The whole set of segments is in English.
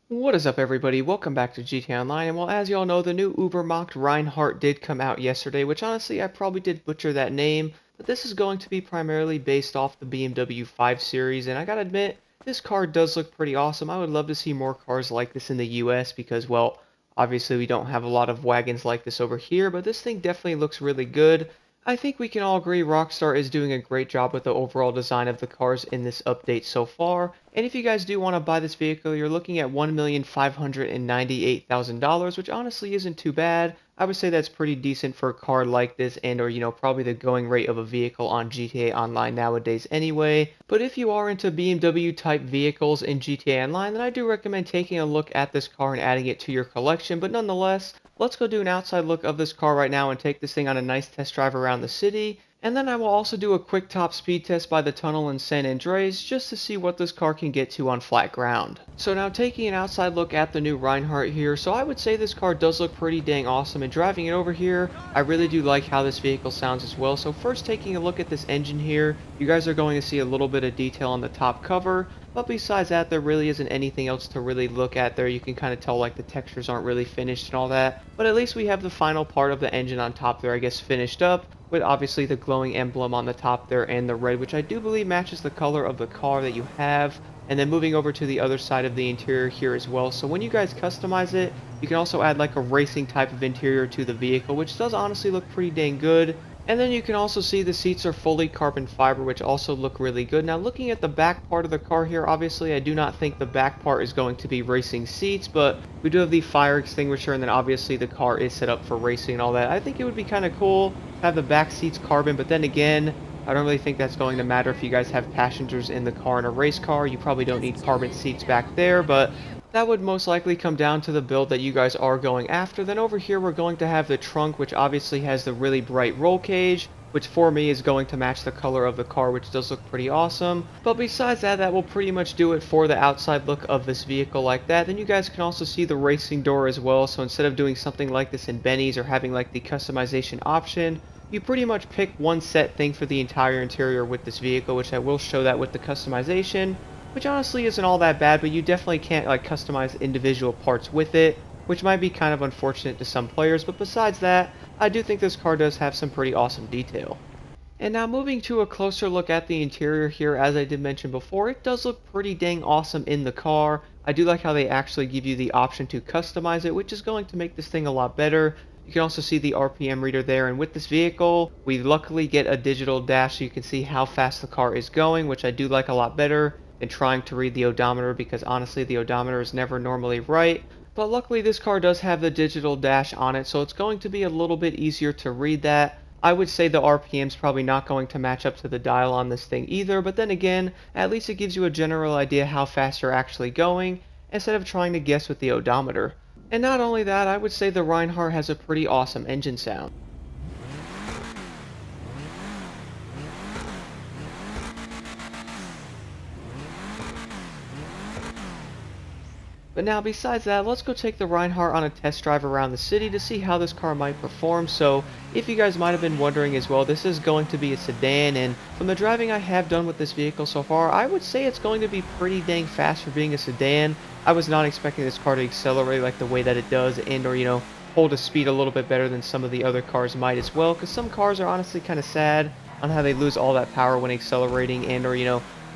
What is up, everybody? Welcome back to GTA Online. And well, as y'all know, the new Ubermacht Rhinehart did come out yesterday, which honestly I probably did butcher that name, but this is going to be primarily based off the BMW 5 Series, and I gotta admit, this car does look pretty awesome. I would love to see more cars like this in the US because, well, obviously we don't have a lot of wagons like this over here, but this thing definitely looks really good. I think we can all agree Rockstar is doing a great job with the overall design of the cars in this update so far. And if you guys do want to buy this vehicle, you're looking at $1,598,000, which honestly isn't too bad. I would say that's pretty decent for a car like this and or probably the going rate of a vehicle on GTA Online nowadays anyway. But if you are into BMW type vehicles in GTA Online, then I do recommend taking a look at this car and adding it to your collection. But nonetheless, let's go do an outside look of this car right now and take this thing on a nice test drive around the city. And then I will also do a quick top speed test by the tunnel in San Andreas just to see what this car can get to on flat ground. So now taking an outside look at the new Reinhardt here, so I would say this car does look pretty dang awesome, and driving it over here, I really do like how this vehicle sounds as well. So first taking a look at this engine here, you guys are going to see a little bit of detail on the top cover. But besides that, there really isn't anything else to really look at there. You can kind of tell like the textures aren't really finished and all that. But at least we have the final part of the engine on top there, I guess, finished up, with obviously the glowing emblem on the top there and the red, which I do believe matches the color of the car that you have. And then moving over to the other side of the interior here as well. So when you guys customize it, you can also add like a racing type of interior to the vehicle, which does honestly look pretty dang good. And then you can also see the seats are fully carbon fiber, which also look really good. Now looking at the back part of the car here, obviously I do not think the back part is going to be racing seats, but we do have the fire extinguisher, and then obviously the car is set up for racing and all that. I think it would be kind of cool to have the back seats carbon, but then again, I don't really think that's going to matter if you guys have passengers in the car in a race car. You probably don't need carbon seats back there, but that would most likely come down to the build that you guys are going after. Then over here we're going to have the trunk, which obviously has the really bright roll cage, which for me is going to match the color of the car, which does look pretty awesome. But besides that, that will pretty much do it for the outside look of this vehicle like that. Then you guys can also see the racing door as well. So instead of doing something like this in Benny's or having like the customization option, you pretty much pick one set thing for the entire interior with this vehicle, which I will show that with the customization, which honestly isn't all that bad, but you definitely can't like customize individual parts with it, which might be kind of unfortunate to some players. But besides that, I do think this car does have some pretty awesome detail. And now moving to a closer look at the interior here, as I did mention before, it does look pretty dang awesome in the car. I do like how they actually give you the option to customize it, which is going to make this thing a lot better. You can also see the RPM reader there, and with this vehicle, we luckily get a digital dash so you can see how fast the car is going, which I do like a lot better than trying to read the odometer, because honestly the odometer is never normally right. But luckily this car does have the digital dash on it, so it's going to be a little bit easier to read that. I would say the RPM is probably not going to match up to the dial on this thing either, but then again, at least it gives you a general idea how fast you're actually going, instead of trying to guess with the odometer. And not only that, I would say the Reinhardt has a pretty awesome engine sound. But now besides that, let's go take the Reinhardt on a test drive around the city to see how this car might perform. So if you guys might have been wondering as well, this is going to be a sedan, and from the driving I have done with this vehicle so far, I would say it's going to be pretty dang fast for being a sedan. I was not expecting this car to accelerate like the way that it does, and or hold a speed a little bit better than some of the other cars might as well, because some cars are honestly kind of sad on how they lose all that power when accelerating, and or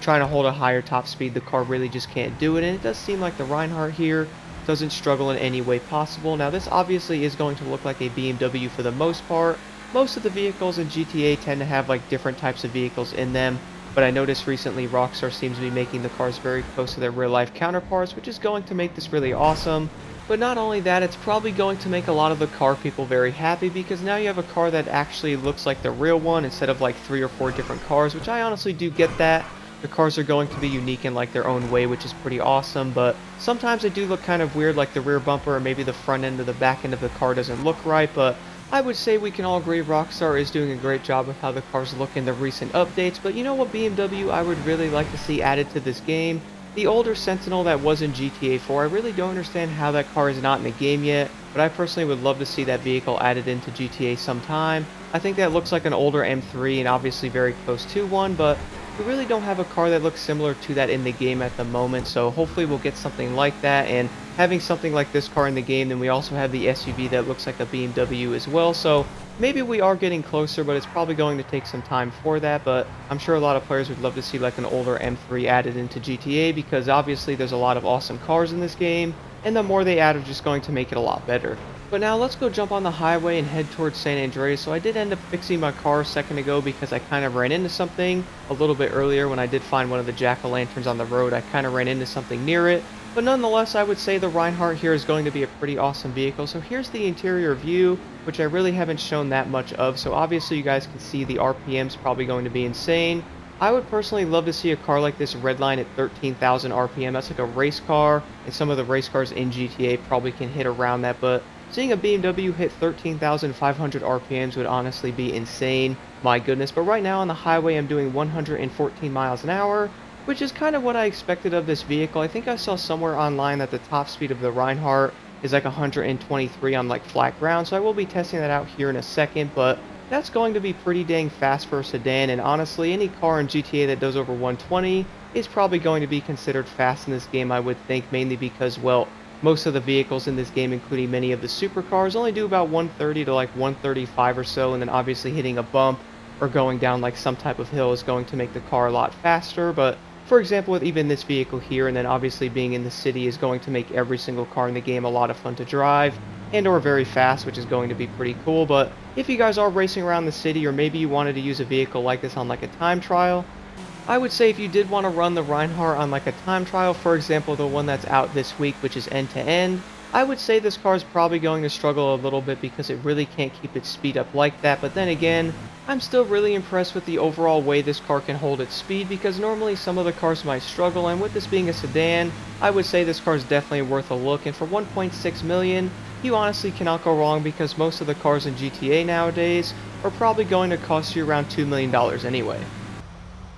trying to hold a higher top speed, the car really just can't do it. And it does seem like the Reinhardt here doesn't struggle in any way possible. Now this obviously is going to look like a BMW for the most part. Most of the vehicles in GTA tend to have like different types of vehicles in them, but I noticed recently Rockstar seems to be making the cars very close to their real life counterparts, which is going to make this really awesome. But not only that, it's probably going to make a lot of the car people very happy, because now you have a car that actually looks like the real one instead of like 3 or 4 different cars, which I honestly do get that. The cars are going to be unique in like their own way, which is pretty awesome, but sometimes they do look kind of weird, like the rear bumper or maybe the front end or the back end of the car doesn't look right. But I would say we can all agree Rockstar is doing a great job with how the cars look in the recent updates. But you know what BMW I would really like to see added to this game? The older Sentinel that was in GTA 4. I really don't understand how that car is not in the game yet, but I personally would love to see that vehicle added into GTA sometime. I think that looks like an older M3 and obviously very close to one, but we really don't have a car that looks similar to that in the game at the moment, so hopefully we'll get something like that. And having something like this car in the game, then we also have the SUV that looks like a BMW as well, so maybe we are getting closer, but it's probably going to take some time for that. But I'm sure a lot of players would love to see like an older M3 added into GTA, because obviously there's a lot of awesome cars in this game, and the more they add are just going to make it a lot better. But now let's go jump on the highway and head towards San Andreas. So I did end up fixing my car a second ago because I kind of ran into something a little bit earlier when I did find one of the jack-o'-lanterns on the road. I kind of ran into something near it. But nonetheless, I would say the Rhinehart here is going to be a pretty awesome vehicle. So here's the interior view, which I really haven't shown that much of. So obviously you guys can see the RPM's probably going to be insane. I would personally love to see a car like this redline at 13,000 RPM. That's like a race car, and some of the race cars in GTA probably can hit around that. But seeing a BMW hit 13,500 RPMs would honestly be insane. My goodness. But right now on the highway, I'm doing 114 miles an hour, which is kind of what I expected of this vehicle. I think I saw somewhere online that the top speed of the Rhinehart is like 123 on like flat ground, so I will be testing that out here in a second. But that's going to be pretty dang fast for a sedan, and honestly any car in GTA that does over 120 is probably going to be considered fast in this game, I would think, mainly because, well, most of the vehicles in this game, including many of the supercars, only do about 130 to like 135 or so, and then obviously hitting a bump or going down like some type of hill is going to make the car a lot faster. But for example, with even this vehicle here, and then obviously being in the city is going to make every single car in the game a lot of fun to drive and or very fast, which is going to be pretty cool. But if you guys are racing around the city, or maybe you wanted to use a vehicle like this on like a time trial, I would say if you did want to run the Rhinehart on like a time trial, for example, the one that's out this week, which is end to end, I would say this car is probably going to struggle a little bit because it really can't keep its speed up like that. But then again, I'm still really impressed with the overall way this car can hold its speed, because normally some of the cars might struggle, and with this being a sedan, I would say this car is definitely worth a look. And for 1.6 million, you honestly cannot go wrong, because most of the cars in GTA nowadays are probably going to cost you around $2 million anyway.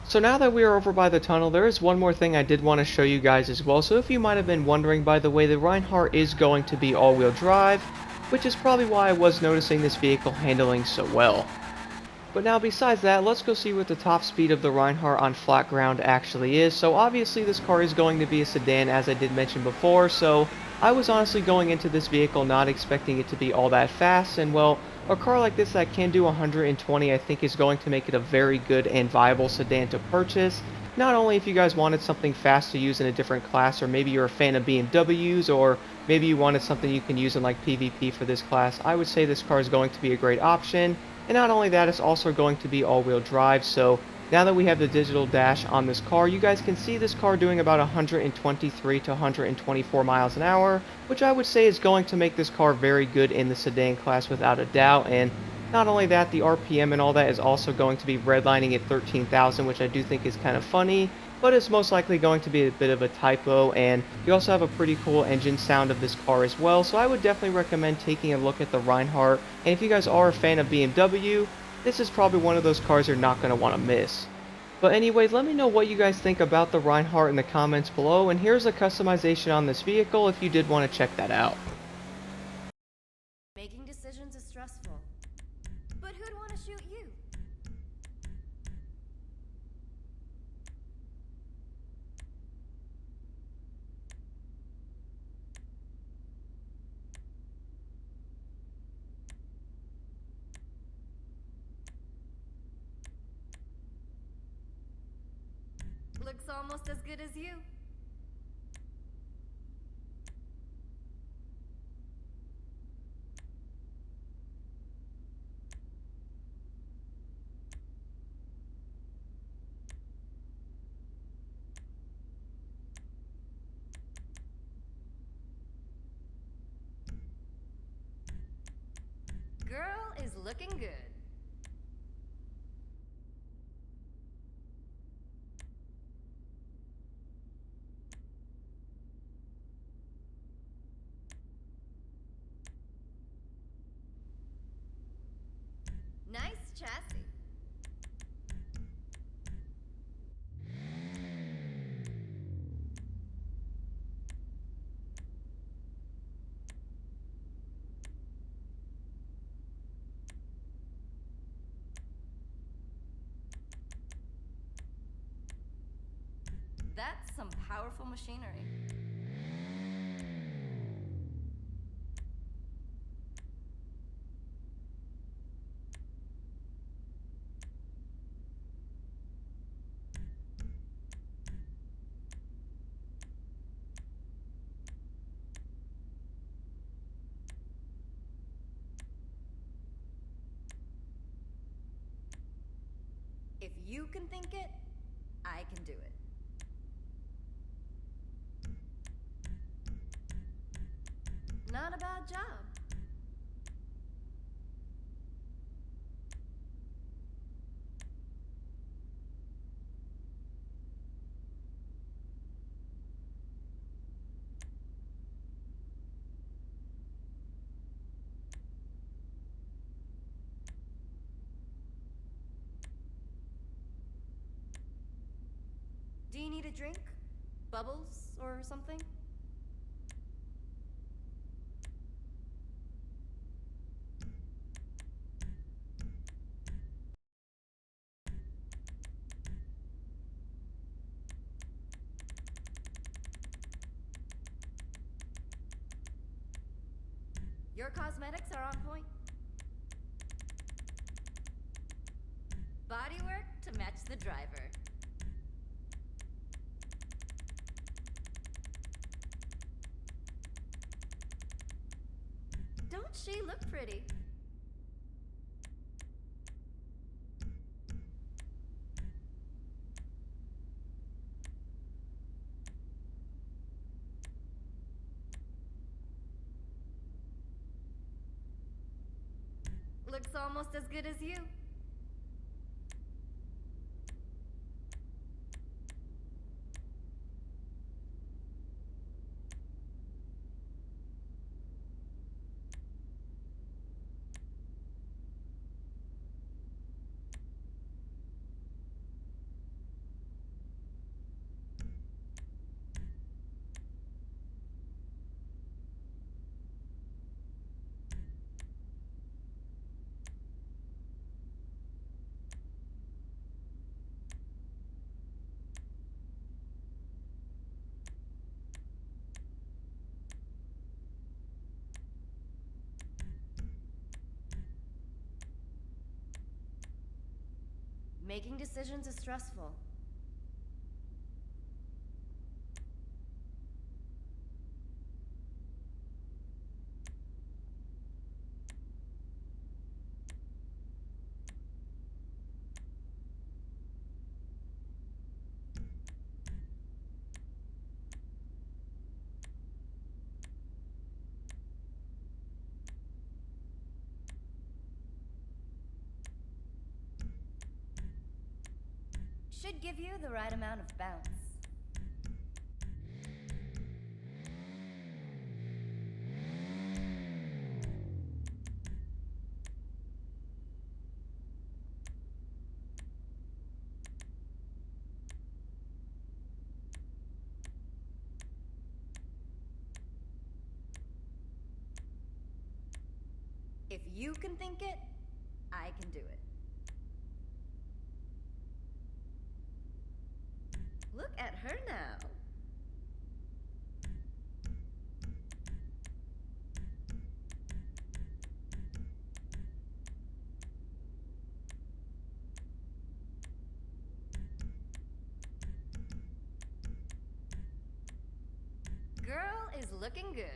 So now that we are over by the tunnel, there is one more thing I did want to show you guys as well. So if you might have been wondering, by the way, the Rhinehart is going to be all-wheel drive, which is probably why I was noticing this vehicle handling so well. But now besides that, let's go see what the top speed of the Rhinehart on flat ground actually is. So obviously this car is going to be a sedan, as I did mention before, so I was honestly going into this vehicle not expecting it to be all that fast, and well, a car like this that can do 120 I think is going to make it a very good and viable sedan to purchase. Not only if you guys wanted something fast to use in a different class, or maybe you're a fan of BMWs, or maybe you wanted something you can use in like PvP for this class, I would say this car is going to be a great option. And not only that, it's also going to be all-wheel drive. So now that we have the digital dash on this car, you guys can see this car doing about 123 to 124 miles an hour, which I would say is going to make this car very good in the sedan class without a doubt. And not only that, the RPM and all that is also going to be redlining at 13,000, which I do think is kind of funny, but it's most likely going to be a bit of a typo. And you also have a pretty cool engine sound of this car as well, so I would definitely recommend taking a look at the Rhinehart. And if you guys are a fan of BMW, this is probably one of those cars you're not going to want to miss. But anyway, let me know what you guys think about the Rhinehart in the comments below, and here's a customization on this vehicle if you did want to check that out. Making decisions is stressful, but who'd want to shoot you? Looks almost as good as you. Girl is looking good. Nice chassis. some powerful machinery. If you can think it, I can do it. Not a bad job. Do you need a drink? Bubbles or something? Your cosmetics are on point. Bodywork to match the driver. Don't she look pretty? Looks almost as good as you. Making decisions is stressful. Should give you the right amount of bounce. If you can think it, I can do it. Look at her now. Girl is looking good.